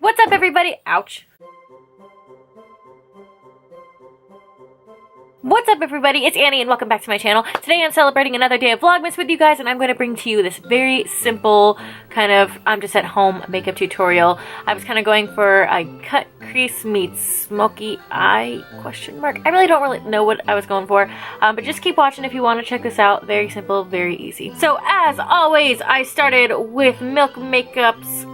What's up, everybody? Ouch. What's up, everybody? It's Annie and welcome back to my channel. Today I'm celebrating another day of Vlogmas with you guys, and I'm going to bring to you this very simple kind of I'm just at home makeup tutorial. I was kind of going for a cut crease meets smoky eye question mark. I really don't know what I was going for, but just keep watching if you want to check this out. Very simple, very easy. So as always, I started with Milk Makeup's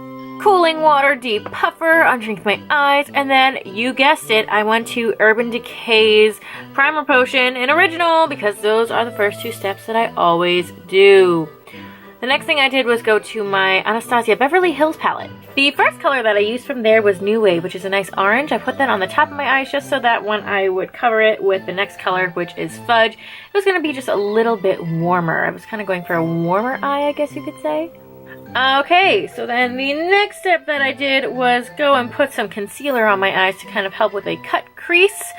cooling water deep puffer underneath my eyes, and then you guessed it, I went to Urban Decay's primer potion in original because those are the first two steps that I always do. The next thing I did was go to my Anastasia Beverly Hills palette. The first color that I used from there was New Wave, which is a nice orange. I put that on the top of my eyes just so that when I would cover it with the next color, which is Fudge, it was going to be just a little bit warmer. I was kind of going for a warmer eye, I guess you could say. Okay, so then the next step that I did was go and put some concealer on my eyes to kind of help with a cut crease.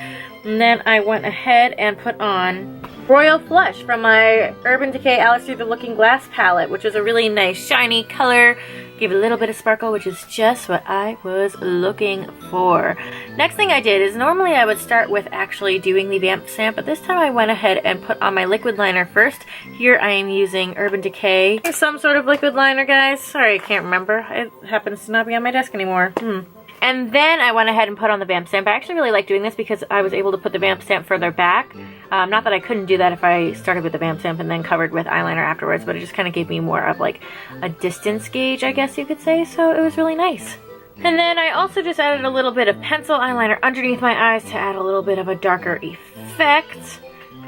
And then I went ahead and put on Royal Flush from my Urban Decay Alice Through the Looking Glass palette, which is a really nice shiny color. Give it a little bit of sparkle, which is just what I was looking for. Next thing I did is normally I would start with actually doing the vamp stamp, but this time I went ahead and put on my liquid liner first. Here I am using Urban Decay. Some sort of liquid liner, guys. Sorry, I can't remember. It happens to not be on my desk anymore. And then I went ahead and put on the vamp stamp. I actually really like doing this because I was able to put the vamp stamp further back. Not that I couldn't do that if I started with the vamp stamp and then covered with eyeliner afterwards, but it just kind of gave me more of like a distance gauge, I guess you could say, so it was really nice. And then I also just added a little bit of pencil eyeliner underneath my eyes to add a little bit of a darker effect.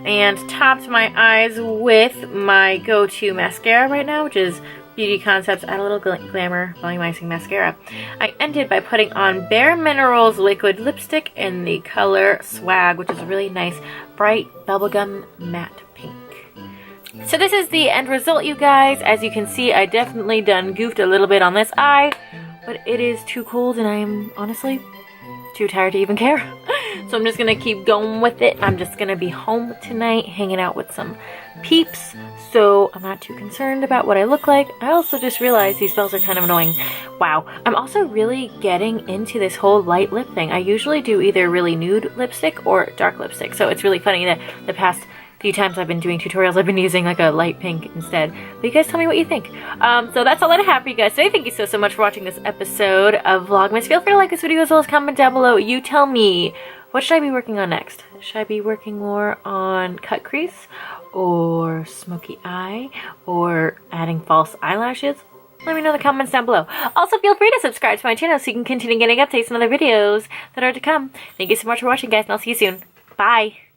And topped my eyes with my go-to mascara right now, which is Beauty Concepts Add a Little Glamour Volumizing Mascara. I ended by putting on Bare Minerals liquid lipstick in the color Swag, which is a really nice bright bubblegum matte pink. So this is the end result, you guys. As you can see, I definitely goofed a little bit on this eye, but it is too cold and I am honestly too tired to even care. So I'm just gonna keep going with it. I'm just gonna be home tonight hanging out with some peeps, so I'm not too concerned about what I look like. I also just realized these bells are kind of annoying. Wow. I'm also really getting into this whole light lip thing. I usually do either really nude lipstick or dark lipstick, so it's really funny that the past few times I've been doing tutorials, I've been using like a light pink instead. But you guys tell me what you think. So that's all that I have for you guys today. Thank you so much for watching this episode of Vlogmas. Feel free to like this video as well as comment down below. You tell me, what should I be working on next? Should I be working more on cut crease or smoky eye or adding false eyelashes? Let me know in the comments down below. Also, feel free to subscribe to my channel so you can continue getting updates on other videos that are to come. Thank you so much for watching, guys, and I'll see you soon. Bye!